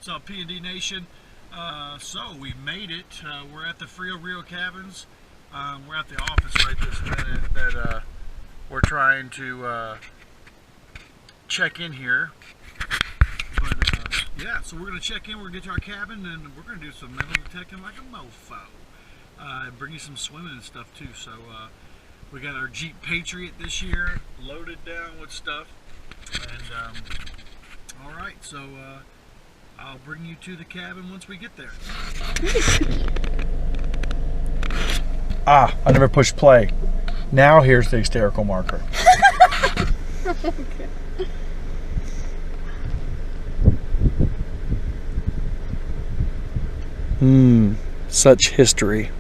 What's up, P&D Nation? So we made it. We're at the Rio Cabins. We're at the office right this minute that we're trying to check in here. But yeah, so we're going to check in, we're going to get to our cabin, and we're going to do some metal detecting like a mofo. Bring you some swimming and stuff too. So we got our Jeep Patriot this year, loaded down with stuff. And alright, so I'll bring you to the cabin once we get there. I never pushed play. Now here's the hysterical marker. Such history.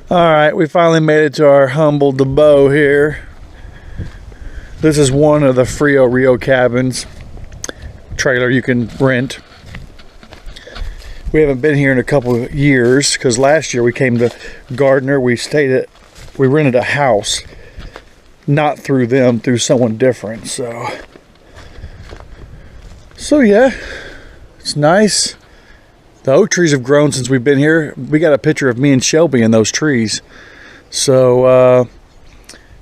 Alright, we finally made it to our humble depot here. This is one of the Rio Cabins trailer you can rent. We haven't been here in a couple of years because last year we came to Gardner. We rented a house, not through them, through someone different. So yeah, it's nice. The oak trees have grown since we've been here. We got a picture of me and Shelby in those trees. So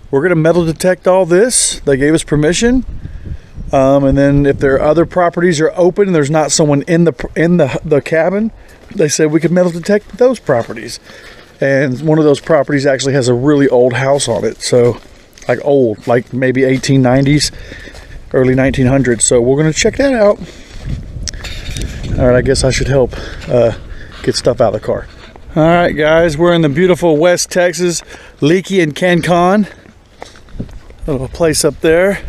we're gonna metal detect all this. They gave us permission. And then if their other properties are open and there's not someone in the cabin, they said we could metal detect those properties. And one of those properties actually has a really old house on it. So like old, like maybe 1890s, early 1900s. So we're going to check that out. All right, I guess I should help get stuff out of the car. All right, guys, we're in the beautiful West Texas, Leakey and Cancon. Little place up there.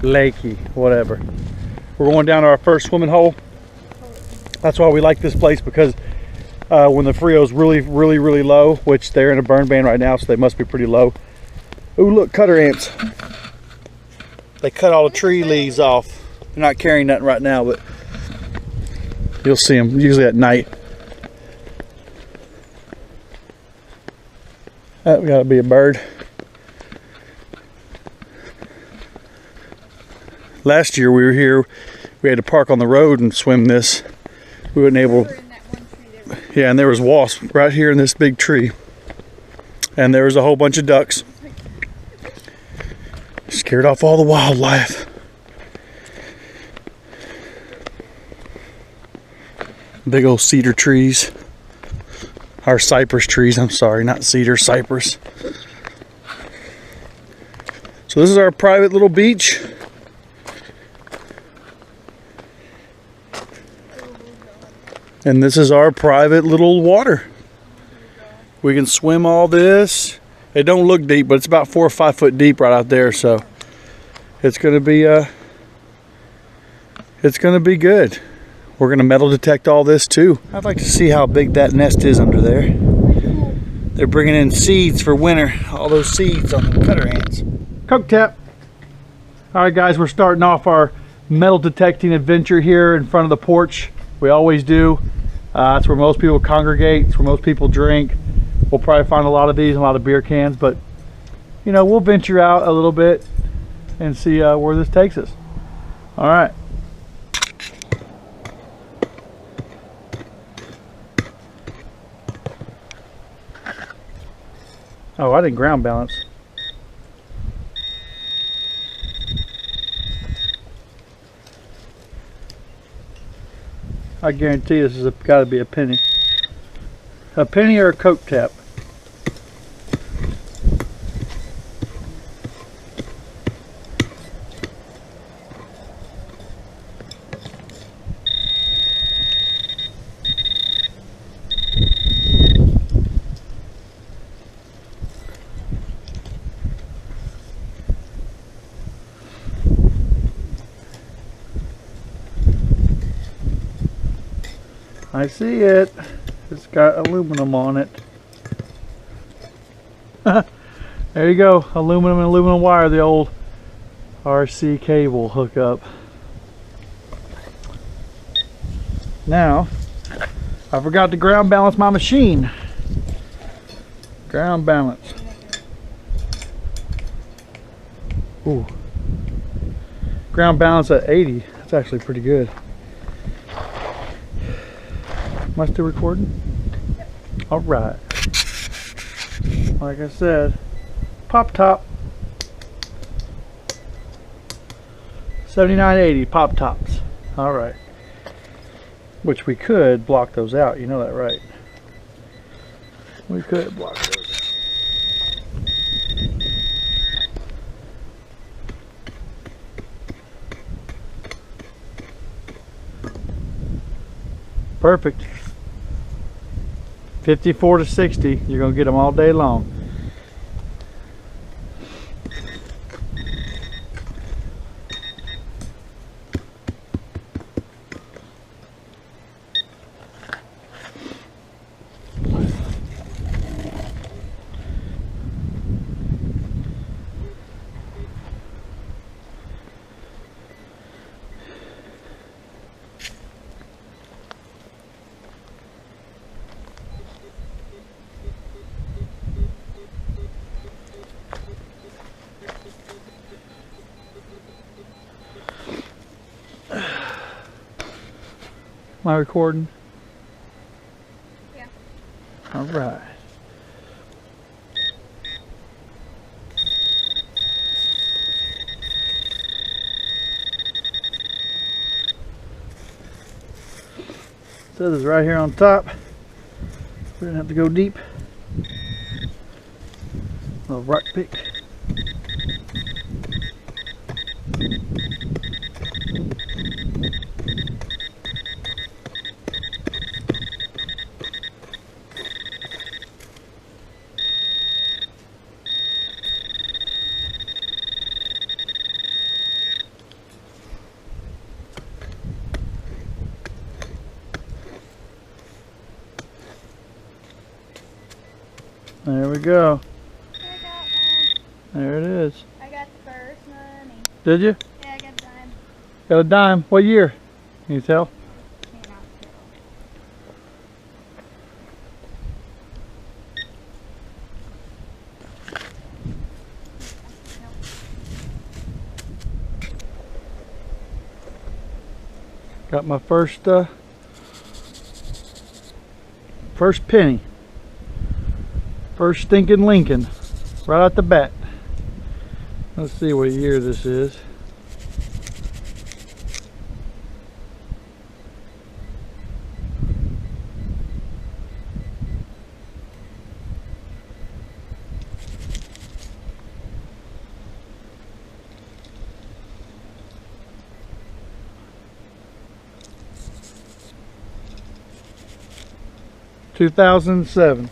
Lakey, whatever. We're going down to our first swimming hole. That's why we like this place, because when the Frio's really low, which they're in a burn ban right now, so they must be pretty low. Ooh, look, cutter ants. They cut all the tree leaves off. They're not carrying nothing right now, but you'll see them usually at night. That gotta be a bird. Last year we were here, we had to park on the road and swim this. We weren't able. Yeah, and there was wasps right here in this big tree. And there was a whole bunch of ducks. Scared off all the wildlife. Big old cedar trees. Or cypress trees, I'm sorry, not cedar, cypress. So this is our private little beach. And this is our private little water. We can swim all this. It don't look deep, but it's about 4 or 5 foot deep right out there. So it's gonna be good. We're gonna metal detect all this too. I'd like to see how big that nest is under there. They're bringing in seeds for winter. All those seeds on the cutter ants. Coke tap. All right, guys, we're starting off our metal detecting adventure here in front of the porch. We always do. That's where most people congregate. It's where most people drink. We'll probably find a lot of these and a lot of beer cans, but you know, we'll venture out a little bit and see where this takes us. All right. Oh, I didn't ground balance. I guarantee this has got to be a penny. A penny or a Coke tap. I see it. It's got aluminum on it. There you go. Aluminum and aluminum wire, the old RC cable hookup. Now, I forgot to ground balance my machine. Ground balance. Ooh. Ground balance at 80. That's actually pretty good. Am I still recording? Yep. All right. Like I said, pop top. 79.80 pop tops. All right. Which we could block those out. You know that, right? We could block those out. Perfect. 54 to 60. You're going to get them all day long. Am I recording? Yeah. All right. Says it's right here on top. We didn't have to go deep. Little rock pick. There we go. I got one. There it is. I got the first money. Did you? Yeah, I got a dime. Got a dime. What year? Can you tell? Cannot tell. Got my first penny. First stinking Lincoln. Right out the bat. Let's see what year this is. $2007.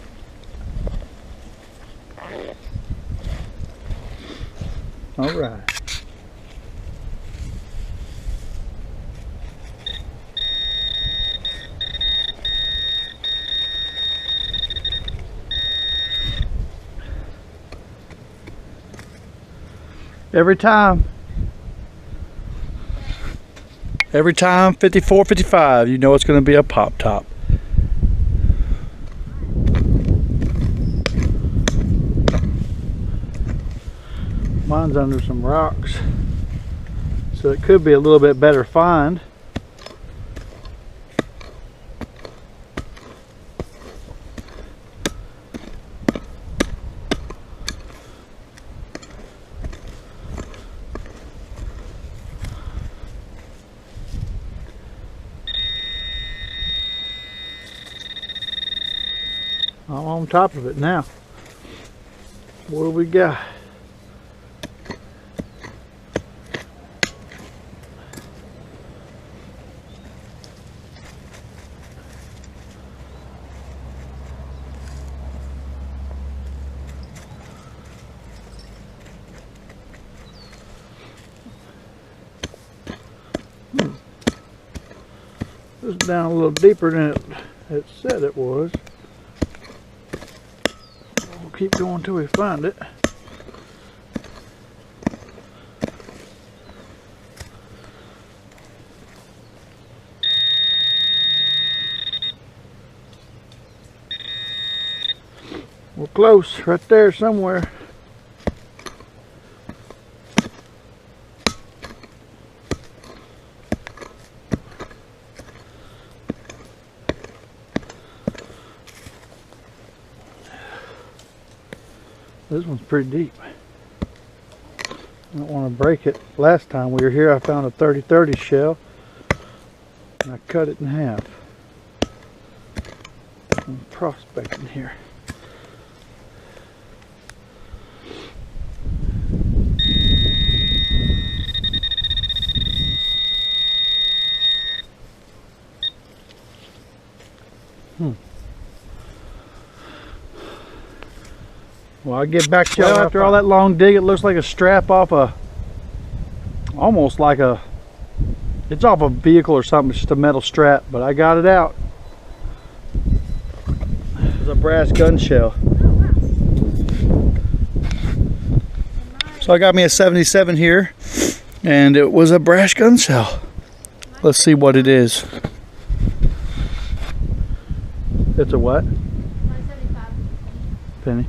All right. Every time 54, 55, you know it's going to be a pop top. Mine's under some rocks, so it could be a little bit better find. I'm on top of it now. What do we got? This is down a little deeper than it said it was. We'll keep going until we find it. We're close, right there somewhere. This one's pretty deep. I don't want to break it. Last time we were here I found a 30-30 shell and I cut it in half. I'm prospecting here. Well, I'll get back to you after all that long dig. It looks like a strap off a, almost like a, it's off a vehicle or something. It's just a metal strap, but I got it out. It's a brass gun shell. So I got me a 77 here, and it was a brass gun shell. Let's see what it is. It's a what? 175. Penny.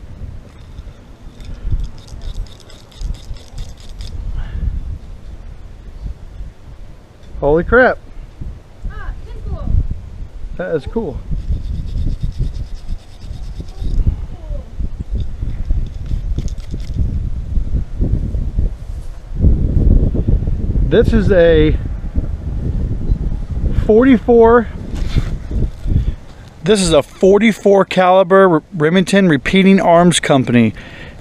Holy crap. Ah, it's cool. That is cool. This is a 44. This is a 44 caliber Remington Repeating Arms Company,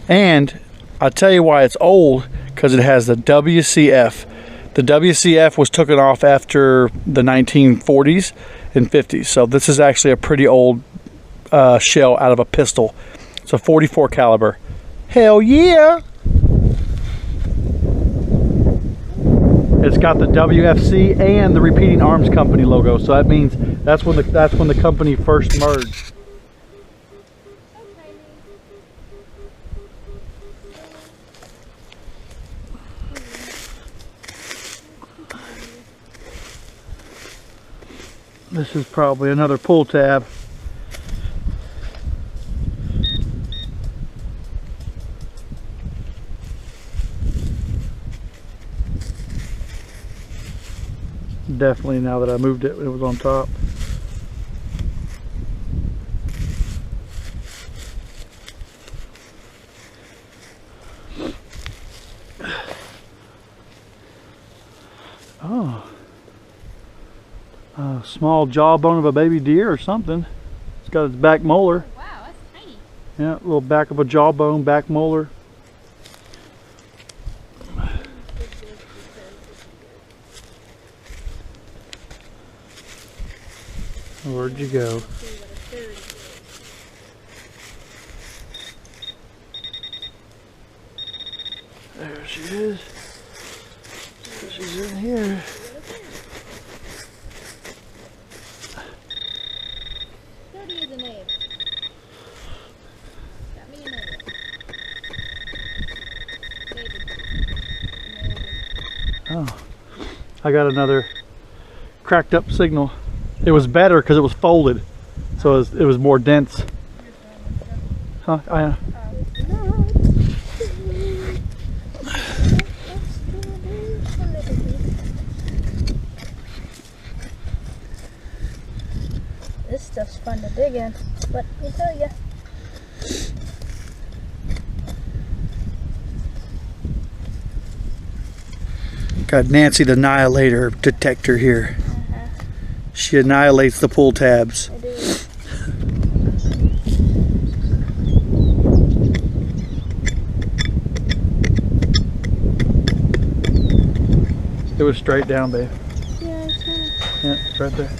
and I'll tell you why it's old, because it has the WCF. The WCF was taken off after the 1940s and 50s, so this is actually a pretty old shell out of a pistol. It's a 44 caliber. Hell yeah! It's got the WFC and the Repeating Arms Company logo, so that means that's when the company first merged. This is probably another pull tab. Definitely, now that I moved it, it was on top. Oh. A small jawbone of a baby deer or something. It's got its back molar. Wow, that's tiny. Yeah, a little back of a jawbone, back molar. Where'd you go? There she is. She's in here. Oh, I got another cracked up signal. It was better because it was folded, so it was more dense. Huh? This stuff's fun to dig in, but let me tell you. Got Nancy the Annihilator detector here. She annihilates the pull tabs. I do. It was straight down, babe. Yeah, I saw. Yeah, it's right there.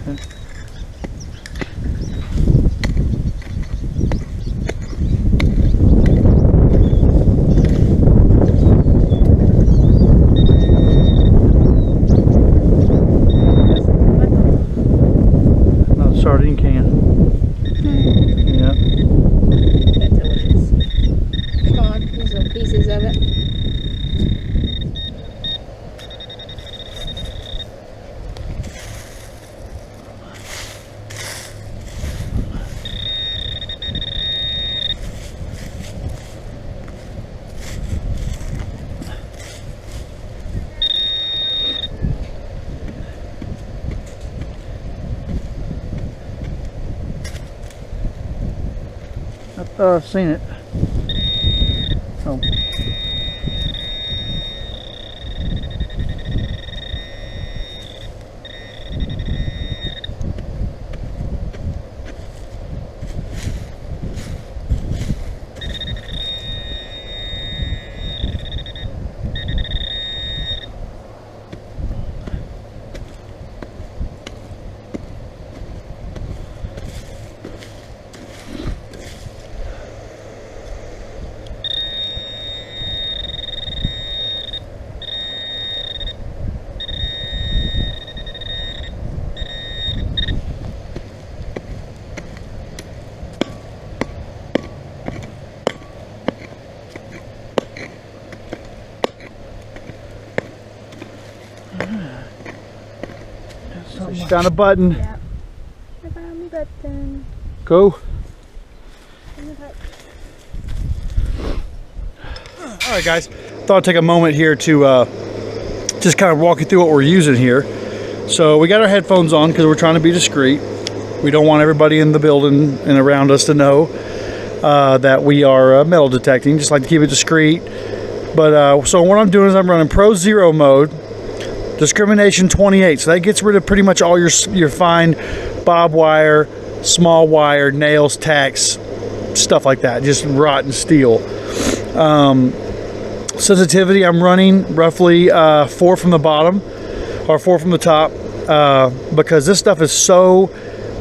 Yeah. Another sardine can. Yeah. That's delicious. Come on, these little pieces of it. I've seen it. Oh. So she found a button. Yeah. I found the button. Go. All right, guys. Thought I'd take a moment here to just kind of walk you through what we're using here. So we got our headphones on because we're trying to be discreet. We don't want everybody in the building and around us to know that we are metal detecting. Just like to keep it discreet. But so what I'm doing is I'm running Pro Zero mode. Discrimination 28, so that gets rid of pretty much all your fine bob wire, small wire, nails, tacks, stuff like that, just rotten steel. Sensitivity, I'm running roughly 4 from the bottom or 4 from the top because this stuff is so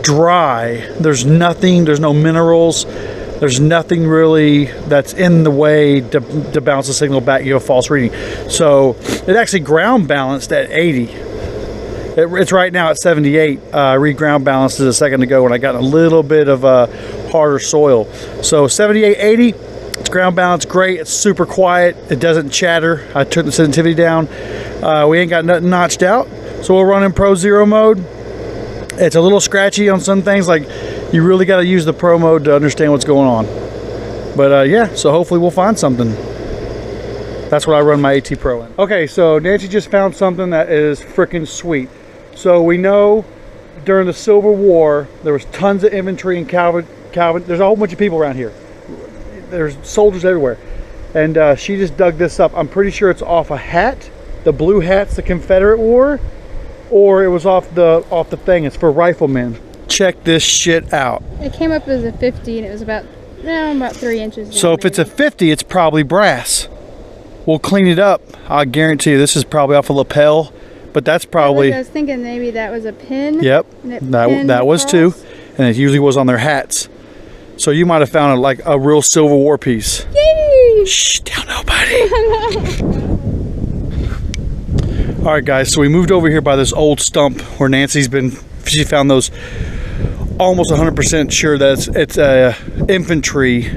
dry. There's nothing, there's no minerals, there's nothing really that's in the way to bounce the signal back, give a false reading. So it actually ground balanced at 80. It's right now at 78. Re-ground balanced a second ago when I got a little bit of harder soil. So 78, 80, it's ground balanced, great. It's super quiet. It doesn't chatter. I took the sensitivity down. We ain't got nothing notched out. So we'll run in Pro Zero mode. It's a little scratchy on some things, like you really got to use the Pro mode to understand what's going on. But yeah, so hopefully we'll find something. That's what I run my AT Pro in. Okay, so Nancy just found something that is freaking sweet. So we know during the Civil War, there was tons of infantry in Calvin. There's a whole bunch of people around here. There's soldiers everywhere. And she just dug this up. I'm pretty sure it's off a hat. The blue hat's the Confederate wore. Or it was off the thing. It's for riflemen. Check this shit out. It came up as a 50 and it was about 3 inches down. So if it's a 50, it's probably brass. We'll clean it up. I guarantee you this is probably off a lapel, but that's probably... I was thinking maybe that was a pin. Yep, that was too. And it usually was on their hats. So you might have found like a real Civil War piece. Yay! Shh, tell nobody. All right, guys, so we moved over here by this old stump where she found those, almost 100% sure that it's infantry,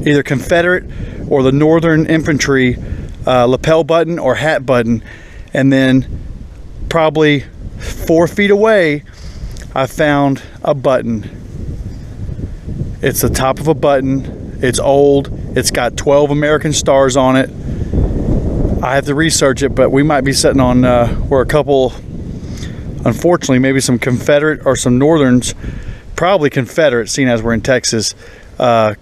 either Confederate or the Northern Infantry lapel button or hat button. And then probably 4 feet away, I found a button. It's the top of a button. It's old. It's got 12 American stars on it. I have to research it, but we might be sitting on where a couple, unfortunately, maybe some Confederate or some Northerns, probably Confederate, seeing as we're in Texas. Because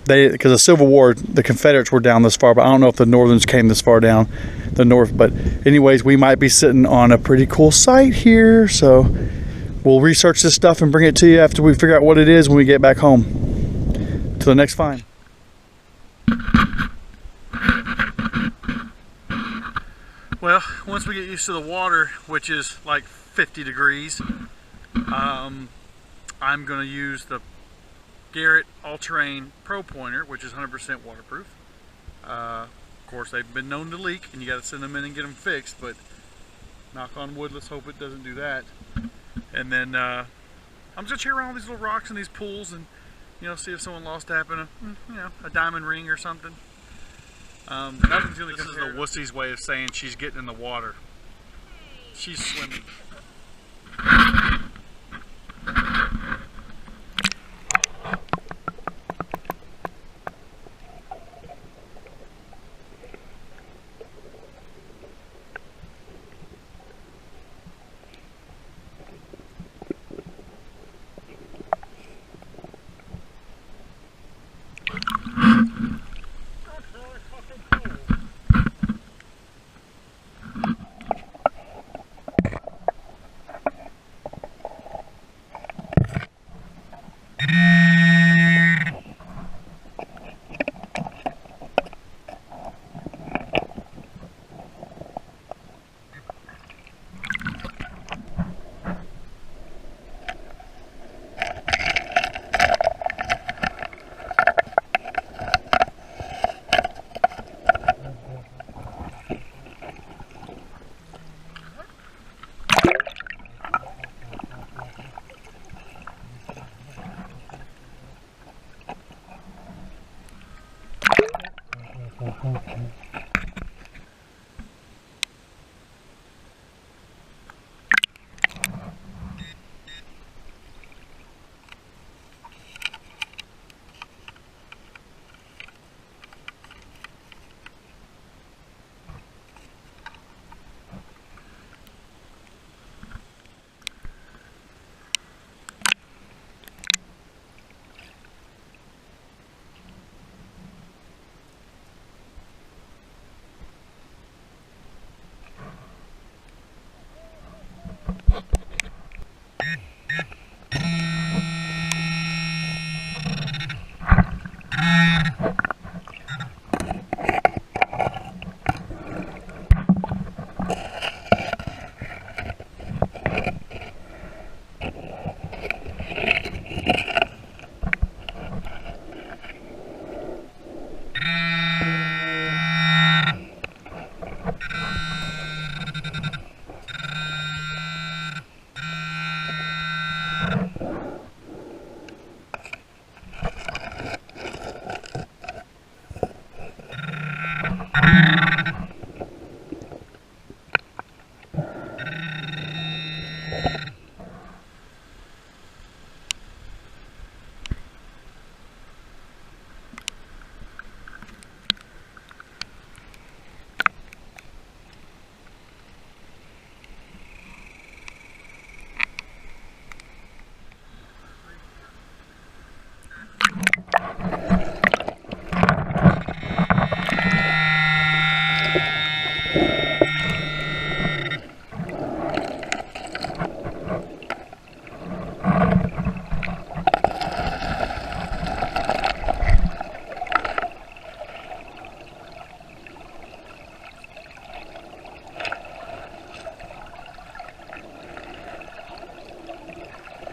the Civil War, the Confederates were down this far, but I don't know if the Northerns came this far down the north. But anyways, we might be sitting on a pretty cool site here, so we'll research this stuff and bring it to you after we figure out what it is when we get back home. Till the next find. Well, once we get used to the water, which is like 50 degrees, I'm going to use the Garrett All-Terrain Pro Pointer, which is 100% waterproof. Of course, they've been known to leak, and you got to send them in and get them fixed, but knock on wood, let's hope it doesn't do that. And then I'm just going to check around all these little rocks and these pools and, see if someone lost happened, a diamond ring or something. Nothing's gonna come. This is the wussy's way of saying she's getting in the water. She's swimming.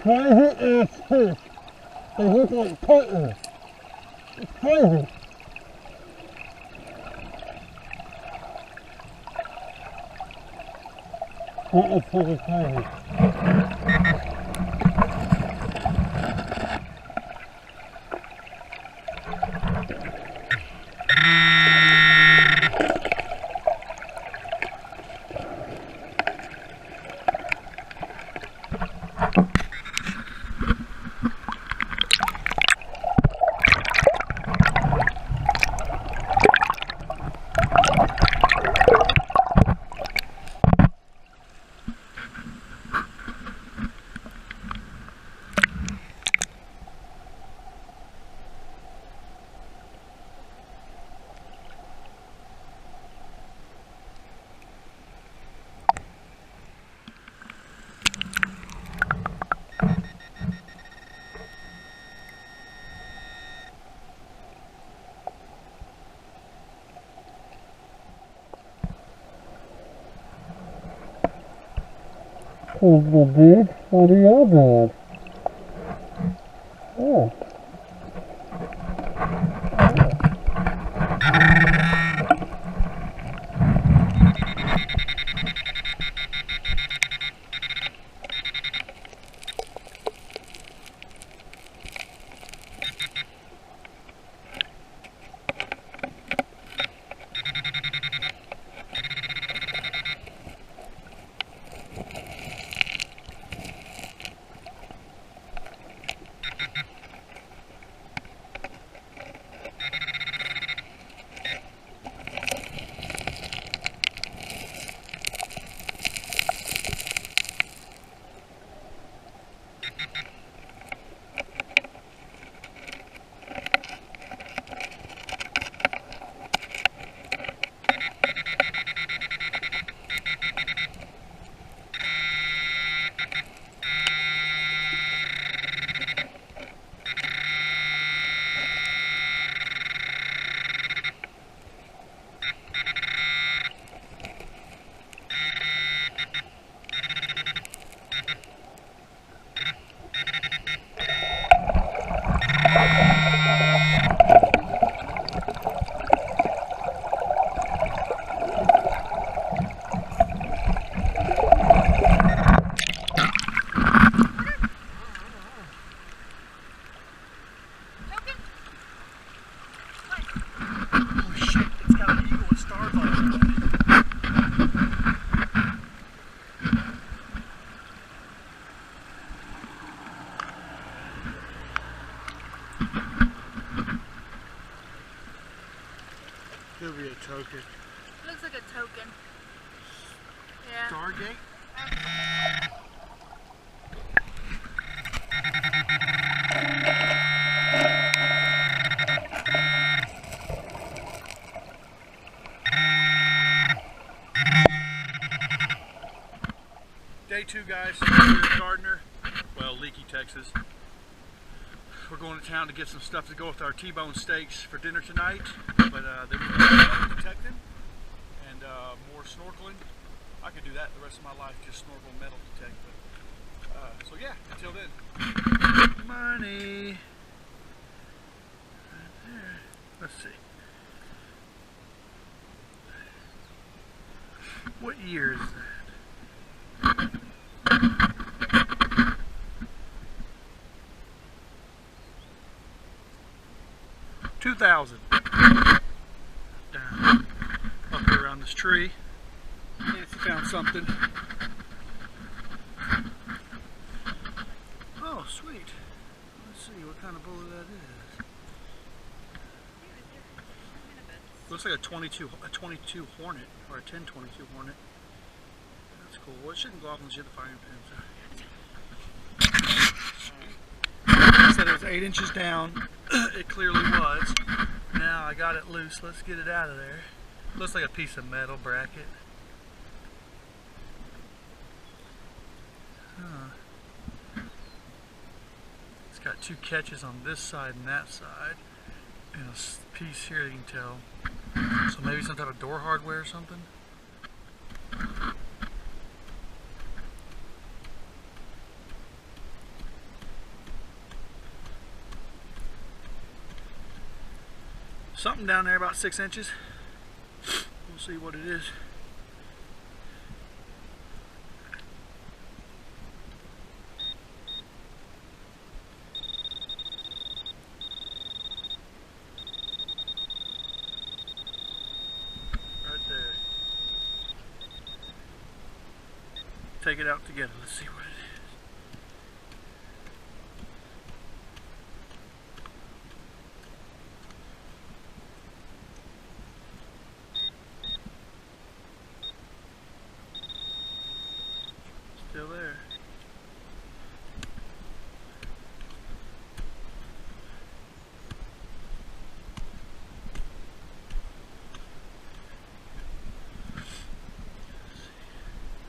Private ass fish. They look like putters. It's crazy. That is pretty crazy. Who's the big? What are you doing? Oh. Could be a token. Looks like a token. Yeah. Stargate? 2 guys, we're in Gardner, well, Leaky, Texas. We're going to town to get some stuff to go with our T-bone steaks for dinner tonight, but then we're going to detecting and more snorkeling. I could do that the rest of my life, just snorkel and metal detect. But, so yeah, until then. Money. Right there. Let's see. What year is that? 2000. Down up here around this tree. Nancy found something. Oh, sweet. Let's see what kind of bullet that is. Looks like a 22 Hornet or a 1022 Hornet. That's cool. Well, it shouldn't go off unless you hit the firing pin. Said it was 8 inches down. It clearly was. Now I got it loose. Let's get it out of there. Looks like a piece of metal bracket. Huh. It's got 2 catches on this side and that side, and a piece here you can tell. So maybe some type of door hardware or something. Something down there about 6 inches. We'll see what it is. Right there. Take it out together. Let's see what it is. Still there.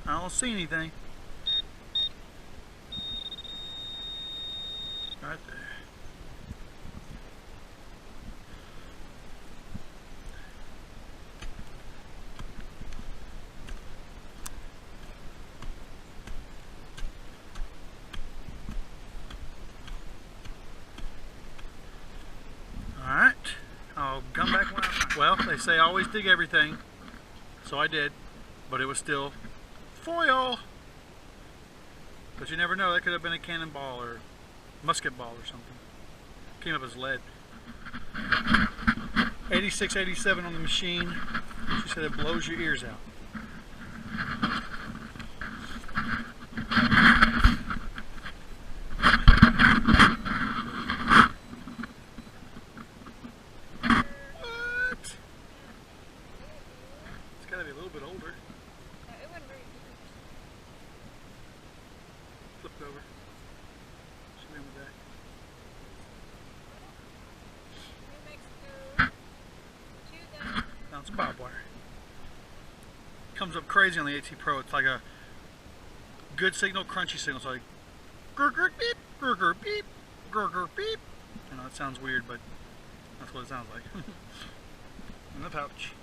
I don't see anything. Right there. Alright, I'll come back when I find it. Well, they say always dig everything, so I did, but it was still foil. But you never know, that could have been a cannonball or musket ball or something. Came up as lead. 86, 87 on the machine. She said it blows your ears out. Gotta be a little bit older. It wasn't very deep. Flipped over. Should be on the back. New Mexico. Now it's barbed wire. Comes up crazy on the AT Pro. It's like a good signal, crunchy signal. It's like grr beep, grr beep, grr beep. You know, it sounds weird, but that's what it sounds like. In the pouch.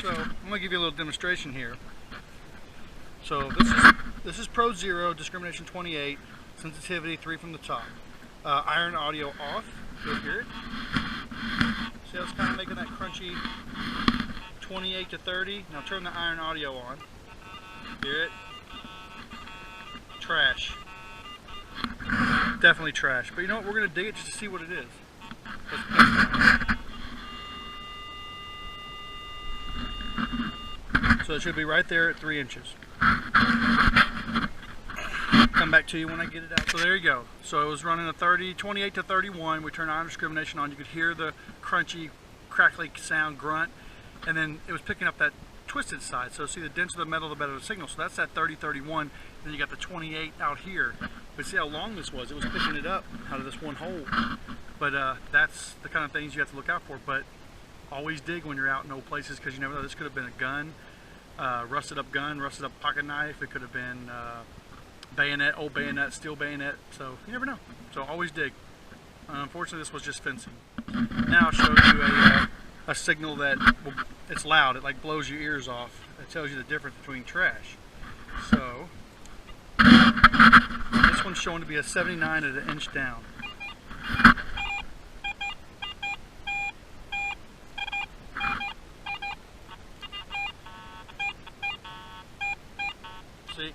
So I'm going to give you a little demonstration here. So this is Pro 0, discrimination 28, sensitivity 3 from the top. Iron audio off. You'll hear it. See how it's kind of making that crunchy 28 to 30. Now turn the iron audio on. Hear it? Trash. Definitely trash. But you know what? We're going to dig it just to see what it is. So it should be right there at 3 inches. Come back to you when I get it out. So there you go. So it was running a 28 to 31. We turned iron discrimination on. You could hear the crunchy crackly sound, grunt, and then it was picking up that twisted side. So see, the denser the metal, the better the signal. So that's that 30-31, and then you got the 28 out here. But see how long this was? It was picking it up out of this one hole. But that's the kind of things you have to look out for. But always dig when you're out in old places, because you never know. This could have been a gun, rusted up gun, rusted up pocket knife. It could have been bayonet, old bayonet, steel bayonet. So you never know. So always dig. Unfortunately, this was just fencing. Now I'll show you a signal that it's loud. It like blows your ears off. It tells you the difference between trash. So this one's showing to be a 79 at an inch down. See?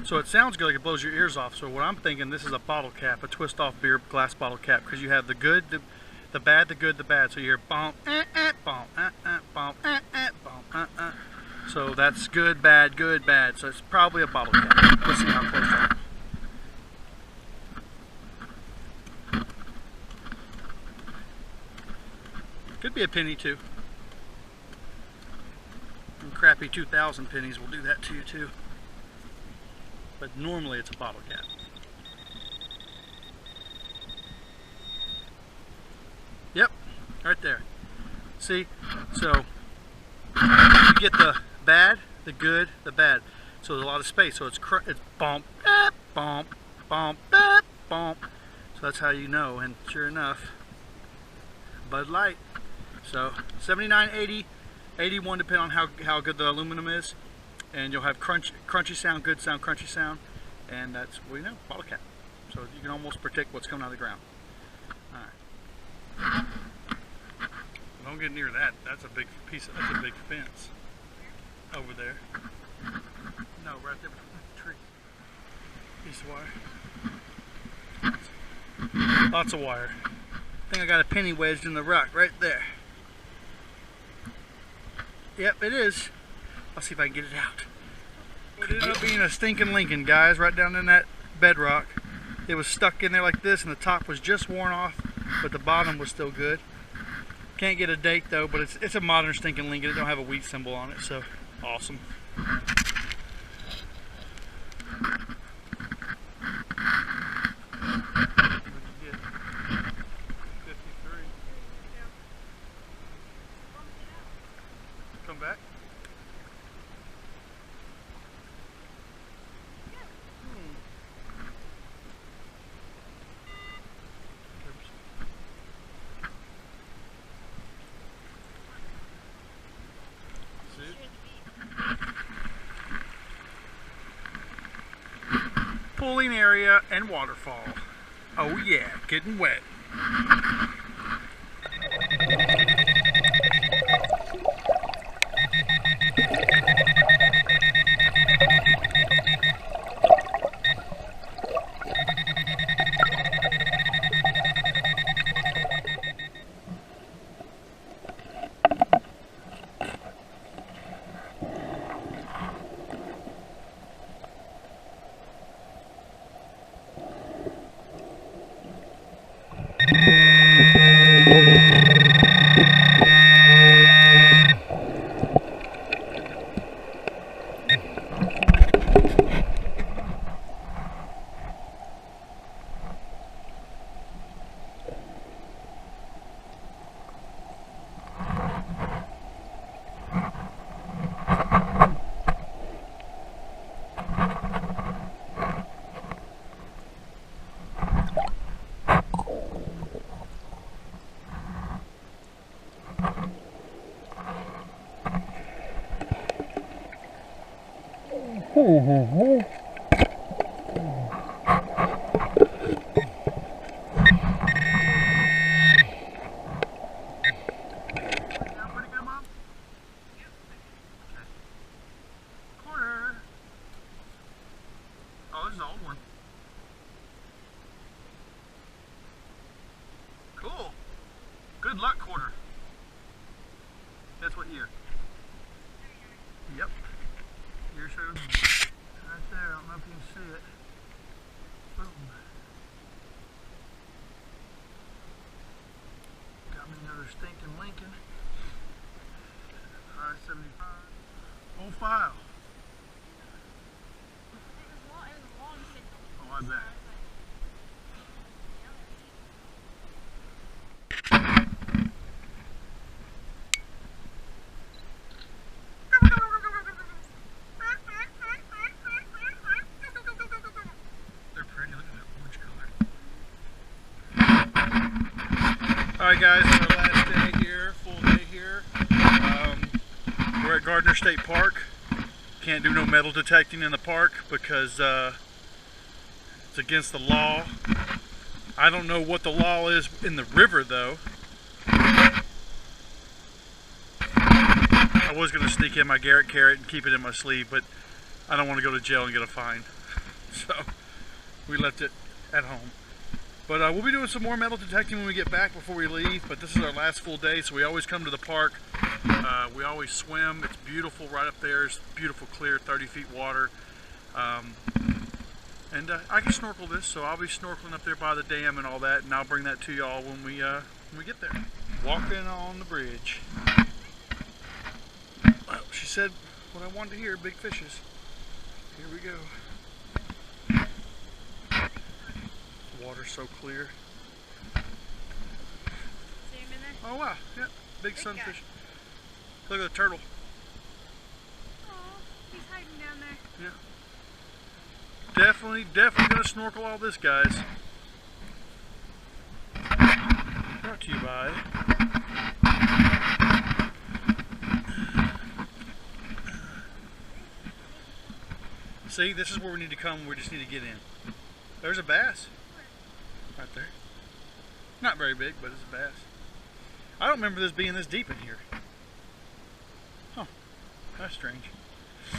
So it sounds good, like it blows your ears off. So what I'm thinking, this is a bottle cap, a twist-off beer glass bottle cap, because you have the good, the bad, the good, the bad. So you hear bump, bump, bump, bump, So that's good, bad, good, bad. So it's probably a bottle cap. Let's see how close that is. Could be a penny too. And crappy 2,000 pennies will do that to you too. But normally it's a bottle cap. Yep, right there. See, so you get the bad, the good, the bad. So there's a lot of space. So it's bump, bump, bump, bump. So that's how you know. And sure enough, Bud Light. So 79, 80, 81, depending on how good the aluminum is. And you'll have crunchy sound, good sound, crunchy sound, and that's, well, you know, bottle cap. So you can almost predict what's coming out of the ground. All right. Don't get near that. That's a big piece. That's a big fence over there. No, right there behind the tree. Piece of wire. Lots of wire. I think I got a penny wedged in the rock right there. Yep, it is. I'll see if I can get it out. It ended up being a stinking Lincoln, guys, right down in that bedrock. It was stuck in there like this, and the top was just worn off, but the bottom was still good. Can't get a date though, but it's a modern stinking Lincoln. It don't have a wheat symbol on it, so awesome. Come back. Pooling area and waterfall. Oh yeah, getting wet. Cool. Good luck quarter. That's what year? Yep. Year shows right there. I don't know if you can see it. Boom. Got Another stinking Lincoln. I-75. Old file. Oh, I bet. They're pretty. Look at that orange color. Alright guys, our last day here, full day here. We're at Gardner State Park. Can't do no metal detecting in the park because it's against the law. I don't know what the law is in the river though. I was going to sneak in my Garrett carrot and keep it in my sleeve, but I don't want to go to jail and get a fine. So we left it at home. But we'll be doing some more metal detecting when we get back before we leave. But this is our last full day, so we always come to the park. We always swim. It's beautiful right up there. It's beautiful, clear, 30 feet water. And I can snorkel this, so I'll be snorkeling up there by the dam and all that, and I'll bring that to y'all when we get there. Walking on the bridge. Well, she said what I wanted to hear, big fishes. Here we go. The water's so clear. See him in there? Oh wow, yeah, big sunfish. Look at the turtle. Oh, he's hiding down there. Yeah. Definitely gonna snorkel all this, guys. Brought to you by See, this is where we need to come. We just need to get in. There's a bass. Right there. Not very big, but it's a bass. I don't remember this being this deep in here. Huh. That's strange. I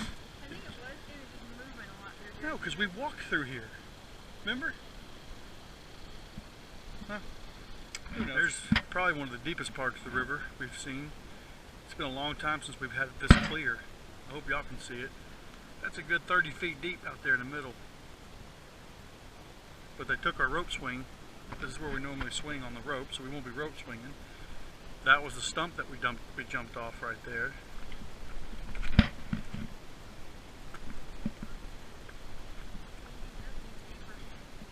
think it was. It was just moving a lot through here. No, because we walked through here. Remember? Huh. Who knows? There's probably one of the deepest parts of the river we've seen. It's been a long time since we've had it this clear. I hope y'all can see it. That's a good 30 feet deep out there in the middle. But they took our rope swing. This is where we normally swing on the rope, so we won't be rope swinging. That was the stump that we jumped off right there.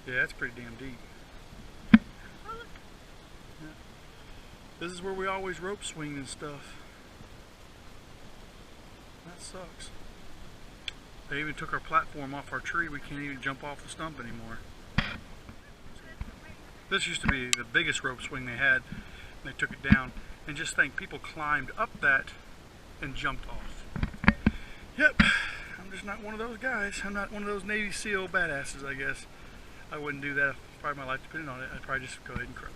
Yeah, that's pretty damn deep. Yeah. This is where we always rope swing and stuff. That sucks. They even took our platform off our tree. We can't even jump off the stump anymore. This used to be the biggest rope swing they had. And they took it down. And just think, people climbed up that and jumped off. Yep, I'm just not one of those guys. I'm not one of those Navy SEAL badasses, I guess. I wouldn't do that if probably my life depended on it. I'd probably just go ahead and cry.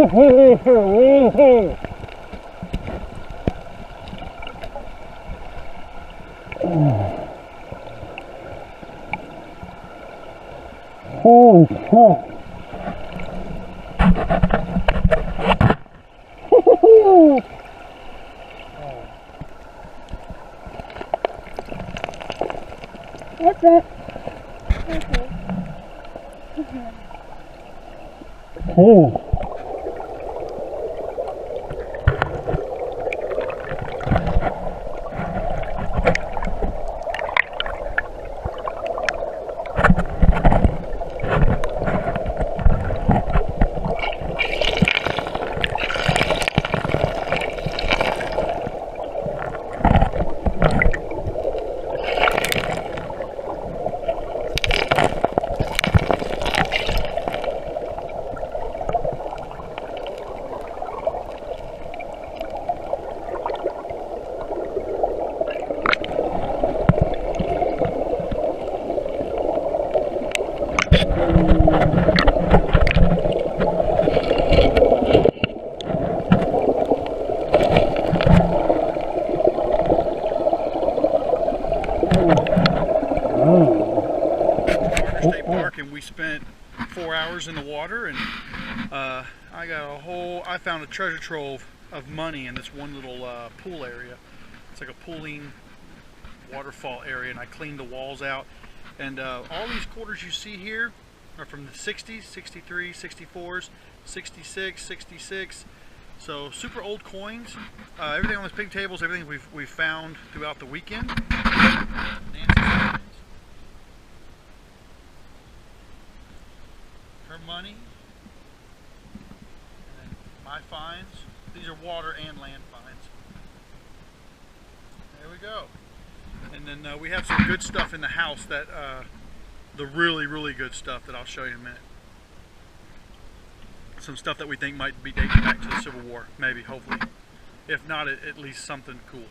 Woohoo! Holy crap. That's it. Okay. Oh. State Park, and we spent 4 hours in the water, and I found a treasure trove of money in this one little pool area. It's like a pooling waterfall area, and I cleaned the walls out, and all these quarters you see here are from the 60s, 63, 64s, 66, 66, so super old coins. Everything on this pig table is everything we've found throughout the weekend. Nancy's coins. Her money, and then my finds. These are water and land finds. There we go. And then we have some good stuff in the house, that the really good stuff that I'll show you in a minute. Some stuff that we think might be dating back to the Civil War, maybe, hopefully. If not, at least something cool.